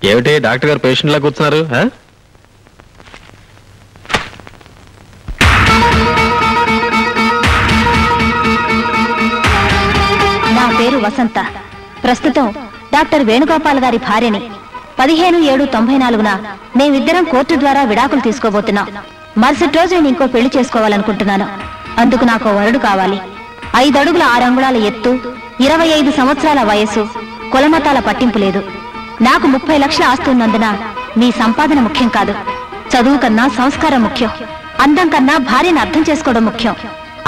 ఏమిటి డాక్టర్ గారు పేషెంట్ లా కూర్చున్నారు? నా పేరు వసంత. ప్రస్తుతం డాక్టర్ వేణుగోపాల్ గారి భార్యని. 15/7/94న మేమిద్దరం కోర్టు ద్వారా విడాకులు తీసుకోబోతున్నాం. మరుసటి రోజు నేను ఇంకో పెళ్లి చేసుకోవాలనుకుంటున్నాను. అందుకు నాకు వరుడు కావాలి. 5 అడుగుల 6 అంగుళాల ఎత్తు, 25 సంవత్సరాల వయస్సు, కులమతాల పట్టింపు లేదు. నాకు 30 లక్షల ఆస్తి ఉన్నందున మీ సంపాదన ముఖ్యం కాదు. చదువు కన్నా సంస్కారం ముఖ్యం. అందం కన్నా భార్యను అర్థం చేసుకోవడం ముఖ్యం.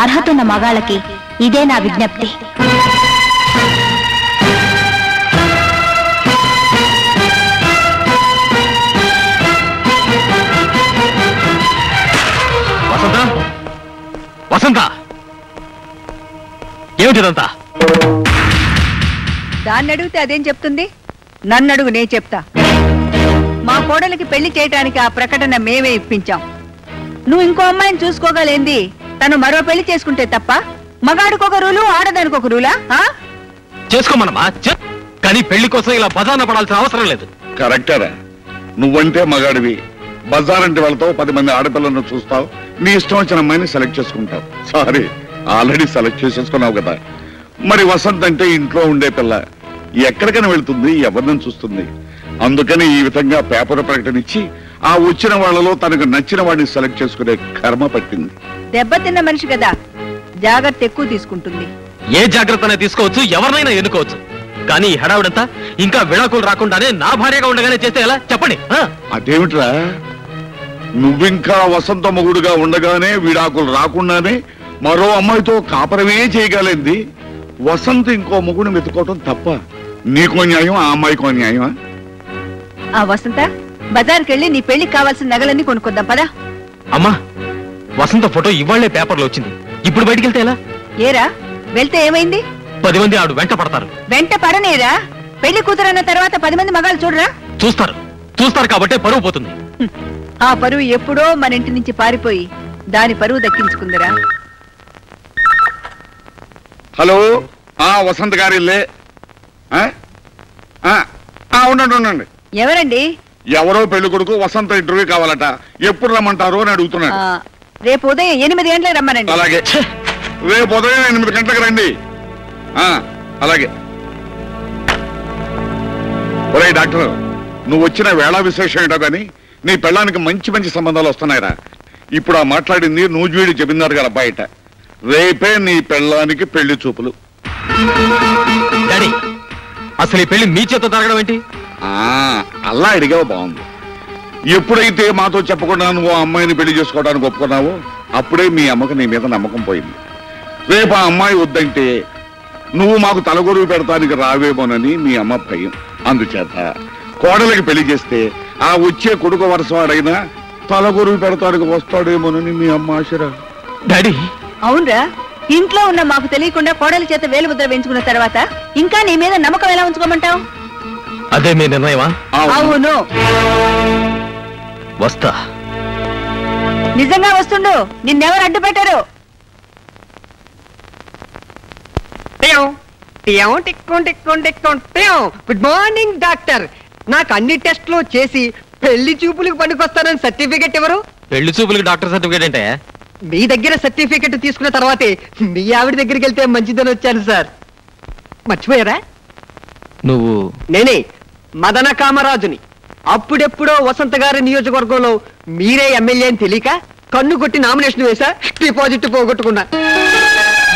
అర్హతున్న మగాళ్ళకి ఇదే నా విజ్ఞప్తి. వసంత, ఏమిటిదంతా? దాన్ని అడిగితే అదేం చెప్తుంది? నన్ను అడుగు, నే చెప్తా. మా కోడలికి పెళ్లి చేయటానికి ఆ ప్రకటన మేమే ఇప్పించాం. నువ్వు ఇంకో అమ్మాయిని చూసుకోగలేంది? తను మరో పెళ్లి చేసుకుంటే తప్ప? మగాడికొక రూలు, ఆడదానికి ఒక రూలా? చేసుకోమనమా, కానీ పెళ్లి కోసం ఇలా బజార్న పడాల్సిన అవసరం లేదు. కరెక్టరా? నువ్వంటే మగాడివి, బజారంటే వెళ్తావు, 10 మంది ఆడపిల్లలను చూస్తావు, నీ ఇష్టం వచ్చిన అమ్మాయిని సెలెక్ట్ చేసుకుంటావు. సారీ, ఆల్రెడీ సెలెక్ట్ చేసేసుకున్నావు కదా. మరి వసంత్ అంటే ఇంట్లో ఉండే పిల్ల, ఎక్కడికైనా వెళ్తుంది, ఎవరిని చూస్తుంది. అందుకని ఈ విధంగా పేపర్ ప్రకటన ఇచ్చి ఆ వచ్చిన వాళ్ళలో తనకు నచ్చిన వాడిని సెలెక్ట్ చేసుకునే కర్మ పట్టింది. దెబ్బతిన్న మనిషి కదా, జాగ్రత్త ఎక్కువ తీసుకుంటుంది. ఏ జాగ్రత్తనే తీసుకోవచ్చు, ఎవరినైనా ఎన్నుకోవచ్చు. కానీ ఈ హడావుడంతా ఇంకా విడాకులు రాకుండానే నా భార్యగా ఉండగానే చేస్తే ఎలా చెప్పండి? అదేమిట్రా, నువ్వింకా వసంత మొగుడుగా ఉండగానే విడాకులు రాకుండానే మరో అమ్మాయితో కాపరమే చేయగలింది. వసంత ఇంకో మొగుడు వెతుకోవటం తప్ప? నీకో న్యాయం, ఆ అమ్మాయికో న్యాయమా? ఆ వసంత, బజార్కి వెళ్ళి నీ పెళ్లికి కావాల్సిన నగలన్నీ కొనుక్కొద్దాం పదా. అమ్మా, వసంత ఫోటో ఇవాళ్లే పేపర్లో వచ్చింది. ఇప్పుడు బయటికి వెళ్తే ఎలా? ఏరా, వెళ్తే ఏమైంది? 10 మంది ఆడు వెంట పడతారు. వెంట పడనేరా? పెళ్లి కూతురన్న తర్వాత 10 మంది మగాళ్ళు చూడరా? చూస్తారు కాబట్టే పరువు పోతుంది. ఆ పరువు ఎప్పుడో మన ఇంటి నుంచి పారిపోయి దాని పరువు దక్కించుకుందరా. హలో, వసంత్ గారి ఇల్లే? ఉండండి. ఎవరండి? ఎవరో పెళ్లి కొడుకు వసంత ఇంటర్వ్యూ కావాలట. ఎప్పుడు రమ్మంటారు అని అడుగుతున్నాడు. రేపు ఉదయం 8 గంటలకు రమ్మనండి. అలాగే, రేపు ఉదయం 8 గంటలకు రండి. అలాగే. ఒరే డాక్టర్, నువ్వు వచ్చిన వేళ విశేషం ఏంటో కానీ నీ పెళ్ళానికి మంచి మంచి సంబంధాలు వస్తున్నాయిరా. ఇప్పుడు ఆ మాట్లాడింది నూజివీడి జమీందారు గారు బయట. రేపే నీ పెళ్ళానికి పెళ్లి చూపులు. అసలు ఈ పెళ్లి మీ చేత జరగడం ఏంటి? అలా అడిగావు, బాగుంది. ఎప్పుడైతే మాతో చెప్పకుండా నువ్వు ఆ అమ్మాయిని పెళ్లి చేసుకోవడానికి ఒప్పుకున్నావో అప్పుడే మీ అమ్మకు నీ మీద నమ్మకం పోయింది. రేపు ఆ అమ్మాయి వద్దంటే నువ్వు మాకు తలగొరువు పెడతానికి రావేమోనని మీ అమ్మ భయం. అందుచేత కోడలికి పెళ్లి చేస్తే ఆ వచ్చే కొడుకు వరుసవాడైనా తలగొరువు పెడతానికి వస్తాడేమోనని మీ అమ్మ ఆశరా. డాడీ, అవునరా, ఇంట్లో ఉన్న మాకు తెలియకుండా కోడలి చేత వేలు ముద్ర వేయించుకున్న తర్వాత ఇంకా నీ మీద నమ్మకం ఎలా ఉంచుకోమంటావు? అదే మీ నిర్ణయమా? అవును. వస్తా. నిజంగా వస్తుండు, నిన్నెవరు అడ్డు పెట్టారు? Good morning doctor. నాకు అన్ని టెస్టులు చేసి పెళ్లి చూపులకు పనికొస్తానని సర్టిఫికెట్ ఎవరు? పెళ్లి చూపులకు డాక్టర్ సర్టిఫికెట్ అంటే? మీ దగ్గర సర్టిఫికెట్ తీసుకున్న తర్వాతే మీ ఆవిడ దగ్గరికి వెళ్తే మంచిదని వచ్చాను సార్. మర్చిపోయారా? నువ్వు? నేనే మదన కామరాజుని. అప్పుడెప్పుడో వసంత గారి నియోజకవర్గంలో మీరే ఎమ్మెల్యే అని తెలియక కన్ను కొట్టి నామినేషన్ వేసా, డిపాజిట్ పోగొట్టుకున్నా.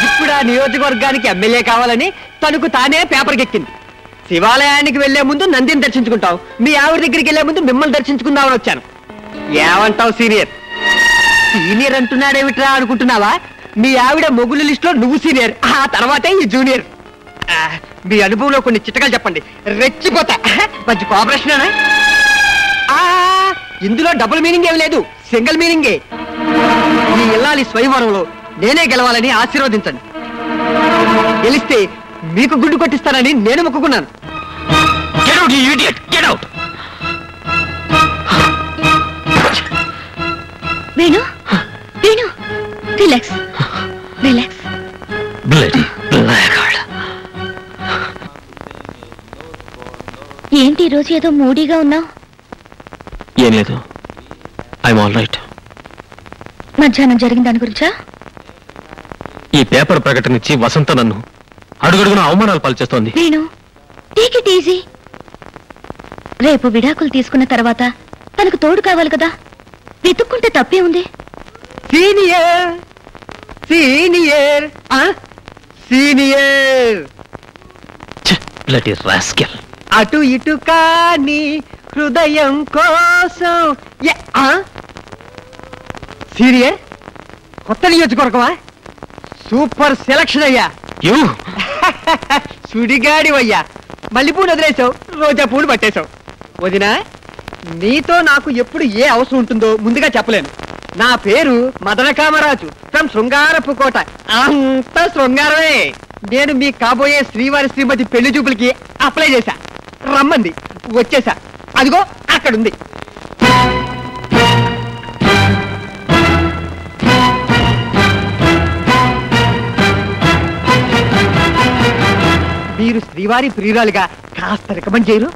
ఇప్పుడు ఆ నియోజకవర్గానికి ఎమ్మెల్యే కావాలని తనకు తానే పేపర్కి ఎక్కింది. శివాలయానికి వెళ్లే ముందు నందిని దర్శించుకుంటావు, మీ ఆవిడ దగ్గరికి వెళ్లే ముందు మిమ్మల్ని దర్శించుకుందామని వచ్చాను. ఏమంటావు సీనియర్? సీనియర్ అంటున్నాడేమిట్రా అనుకుంటున్నావా? మీ ఆవిడ మొగుళ్ళ లిస్ట్ లో నువ్వు సీనియర్, ఆ తర్వాతే ఈ జూనియర్. మీ అనుభవంలో కొన్ని చిట్టకాలు చెప్పండి, రెచ్చిపోతా. మంచి కోఆపరేషన్. ఇందులో డబుల్ మీనింగ్ ఏమి లేదు, సింగిల్ మీనింగే. ఈ ఇల్లాలి స్వయంవరంలో నేనే గెలవాలని ఆశీర్వదించండి. గెలిస్తే మీకు గుడ్డు కొట్టిస్తానని నేను మొక్కుకున్నాను. Venu, Venu, relax, relax. ఏంటి ఈరోజు ఏదో మూడీగా ఉన్నావు. ఏం లేదు, ఐఎమ్ ఆల్ రైట్. మధ్యాహ్నం జరిగిన దాని గురించా? ఈ పేపర్ ప్రకటన ఇచ్చి వసంత నన్ను అడుగడుగున అవమానాలు పాల్చేస్తోంది. నేను టేక్ ఇట్ ఈజీ. రేపు విడాకులు తీసుకున్న తర్వాత తనకు తోడు కావాలి కదా, వెతుక్కుంటే తప్పే ఉంది. Senior senior senior bloody rascal. అటు ఇటు కాని హృదయం కోసం. సీనియర్ కొత్త నియోజకవర్గమా? సూపర్ సెలక్షన్ అయ్యా. యూ సుడిగాడివయ్యా. మల్లెపూలు వదిలేసావు, రోజా పూలు పట్టేశావు. వదినా, నీతో నాకు ఎప్పుడు ఏ అవసరం ఉంటుందో ముందుగా చెప్పలేను. నా పేరు మదన కామరాజు ఫ్రమ్ శృంగారపు కోట. అంత శృంగారమే. నేను మీ కాబోయే శ్రీవారి శ్రీమతి పెళ్లి చూపులకి అప్లై చేశా. రమ్మంది, వచ్చేసా. అదిగో అక్కడుంది. మీరు శ్రీవారి ప్రియురాలుగా కాస్త రికమెండ్ చేయరు?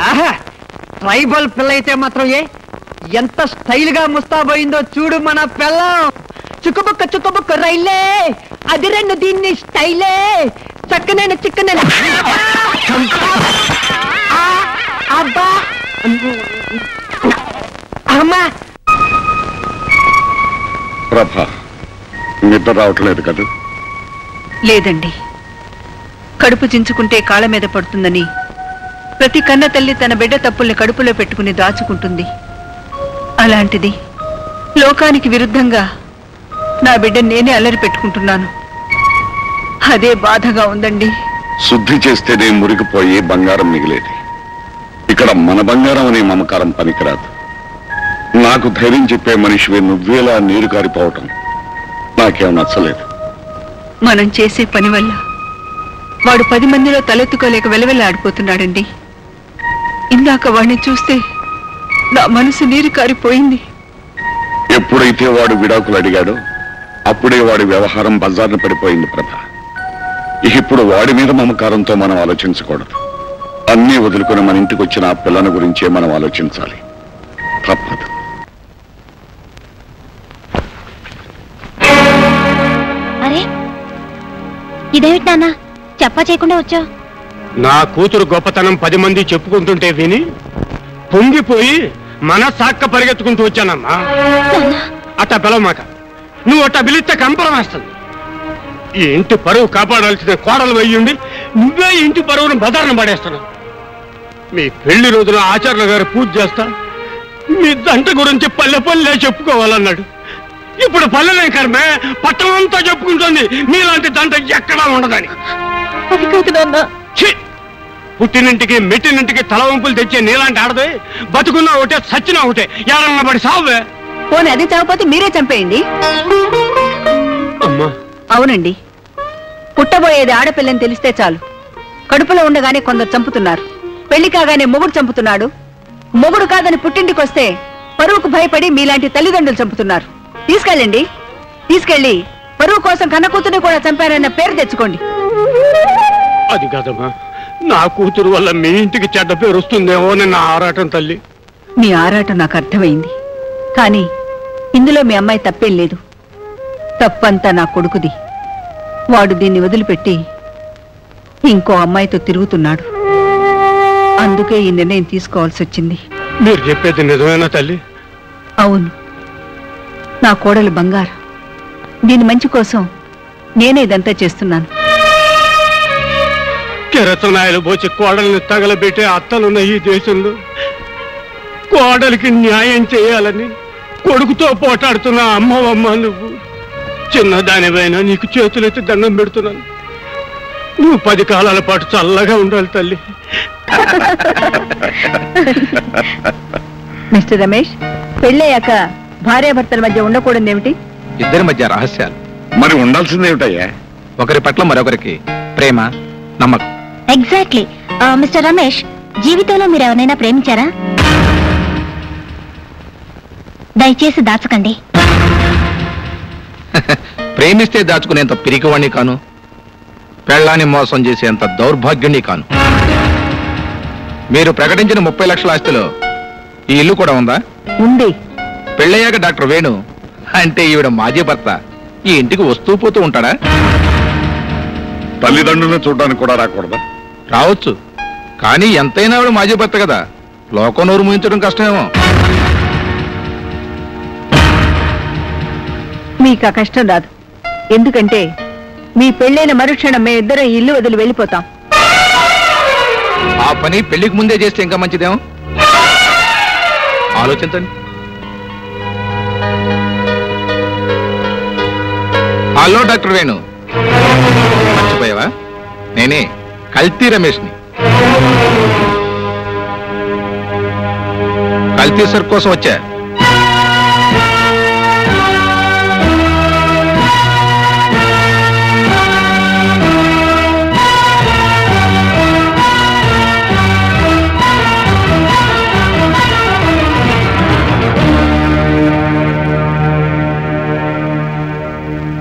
ఆహా, ట్రైబల్ పిల్ల అయితే మాత్రం ఎంత స్టైల్ గా ముస్తాబోయిందో చూడు మన పిల్లం. చుక్కబుక్క రైలే, అది రెండు దీన్ని స్టైలే. చక్కనైన చిక్కనైన అబ్బా అమ్మా. ప్రభా, నిద్ర రావట్లేదు కదా? లేదండి, కడుపు చించుకుంటే కాళ్ళ మీద పడుతుందని ప్రతి కన్న తల్లి తన బిడ్డ తప్పుల్ని కడుపులో పెట్టుకుని దాచుకుంటుంది. అలాంటిది లోకానికి విరుద్ధంగా నా బిడ్డ నేనే అల్లరి పెట్టుకుంటున్నాను. అదే బాధగా ఉందండి. శుద్ధి చేస్తేనే మురిగిపోయి బంగారం మిగిలేది. ఇక్కడ మన బంగారం అనే మమకారం పనికిరాదు. నాకు ధైర్యం చెప్పే మనిషివే నువ్వేలా నీరు కారిపోవటం నాకేం నచ్చలేదు. మనం చేసే పని వల్ల వాడు 10 మందిలో తలెత్తుకోలేక వెలవెల్లాడిపోతున్నాడండి. ఇందాక వాడిని చూస్తే నా మనసు నీరు కారిపోయింది. ఎప్పుడైతే వాడు విడాకులు అడిగాడో అప్పుడే వాడి వ్యవహారం బజార్ను పడిపోయింది ప్రభ. ఇప్పుడు వాడి మీద మమకారంతో మనం ఆలోచించకూడదు. అన్నీ వదులుకుని మన ఇంటికి వచ్చిన ఆ పిల్లని గురించే మనం ఆలోచించాలి. తప్పదు. అరే, ఇదేమిటి నాన్న చెప్పా చేయకుండా వచ్చావు? నా కూతురు గొప్పతనం 10 మంది చెప్పుకుంటుంటే విని పొంగిపోయి మనసాక్క పరిగెత్తుకుంటూ వచ్చానమ్మా. అట్ట పిలవమాక. నువ్వు అట్ట పిలిస్తే కంపరం వేస్తుంది. ఈ ఇంటి పరువు కాపాడాల్సిన కోడలు వెయ్యుండి నువ్వే ఇంటి పరువును బదారణ పడేస్తున్నావు. మీ పెళ్లి రోజున ఆచార్యుల గారు పూజ చేస్తా మీ దంట గురించి పల్లె చెప్పుకోవాలన్నాడు. ఇప్పుడు పల్లెలే కర్మే పట్టణంతా చెప్పుకుంటుంది మీలాంటి దంట ఎక్కడా ఉండదని. అది కాదు నాన్న. పుట్టినింటికి మెట్టినింటికి తల వంపులు తెచ్చే నీలాంటి ఆడదే బతుకున్నా ఒకటే సచ్చినా ఒకటే ఎవరన్నా పడి సావే. పోనీ అది చావపోతే మీరే చంపేయండి. అమ్మా, అవునండి, పుట్టబోయేది ఆడపిల్లని తెలిస్తే చాలు కడుపులో ఉండగానే కొందరు చంపుతున్నారు. పెళ్లి కాగానే మొగుడు చంపుతున్నాడు. మొగుడు కాదని పుట్టింటికి వస్తే పరువుకు భయపడి మీలాంటి తల్లిదండ్రులు చంపుతున్నారు. తీసుకెళ్ళండి, తీసుకెళ్ళి పరువు కోసం కన్న కూతుర్ని కూడా చంపారన్న పేరు తెచ్చుకోండి. అది కాదమ్మా, నా కూతురు వల్ల మీ ఇంటికి చెడ్డ పేరు వస్తుందేమో నా ఆరాటం తల్లి. మీ ఆరాటం నాకు అర్థమైంది, కానీ ఇందులో మీ అమ్మాయి తప్పేం లేదు. తప్పంతా నా కొడుకుది. వాడు దీన్ని వదిలిపెట్టి ఇంకో అమ్మాయితో తిరుగుతున్నాడు. అందుకే ఈ నిర్ణయం తీసుకోవాల్సి వచ్చింది. మీరు చెప్పేది నిజమేనా తల్లి? అవును, నా కోడలు బంగారు. దీని మంచి కోసం నేనే ఇదంతా చేస్తున్నాను. కిరసనాయలు పోచి కోడల్ని తగలబెట్టే అత్తలున్న ఈ దేశంలో కోడలికి న్యాయం చేయాలని కొడుకుతో పోటాడుతున్న అమ్మవమ్మ నువ్వు. చిన్నదానివైనా నీకు చేతులెత్తి దండం పెడుతున్నాను. నువ్వు 10 కాలాల పాటు చల్లగా ఉండాలి తల్లి. మిస్టర్ రమేష్, పెళ్ళయ్యాక భార్యాభర్తల మధ్య ఉండకూడదు ఏమిటి? ఇద్దరి మధ్య రహస్యాలు. మరి ఉండాల్సిందేమిటయ్యా? ఒకరి పట్ల మరొకరికి ప్రేమ, నమ్మకం. ఎగ్జాక్ట్లీ. మిస్టర్ రమేష్, జీవితంలో మీరు ఎవరైనా ప్రేమించారా? దయచేసి దాచకండి. ప్రేమిస్తే దాచుకునేంత పిరికివాణ్ణి కాను. పెళ్ళాన్ని మోసం చేసేంత దౌర్భాగ్యుని కాను. మీరు ప్రకటించిన 30 లక్షల ఆస్తిలో ఈ ఇల్లు కూడా ఉందా? ఉంది. పెళ్ళయ్యాక డాక్టర్ వేణు అంటే ఈవిడ మాజీ భర్త ఈ ఇంటికి వస్తూ పోతూ ఉంటాడా? తల్లిదండ్రులను చూడడానికి కూడా రాకూడదా? రావచ్చు, కానీ ఎంతైనా ఆవిడ మాజీ భర్త కదా, లోకం నోరు ముయించడం కష్టమేమో. మీకు ఆ కష్టం రాదు. ఎందుకంటే మీ పెళ్ళైన మరుక్షణం మేమిద్దరం ఇల్లు వదిలి వెళ్ళిపోతాం. ఆ పని పెళ్లికి ముందే చేస్తే ఇంకా మంచిదేమో. ఆలోచించండి. హలో డాక్టర్ వేణు, మర్చిపోయావా? నేనే కల్తీ రమేష్ని. కల్తీ సర్ కోసం వచ్చా.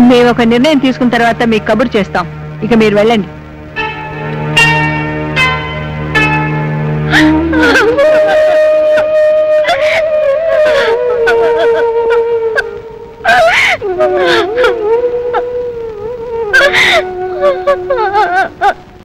మేము ఒక నిర్ణయం తీసుకున్న తర్వాత మీకు కబురు చేస్తాం. ఇక మీరు వెళ్ళండి.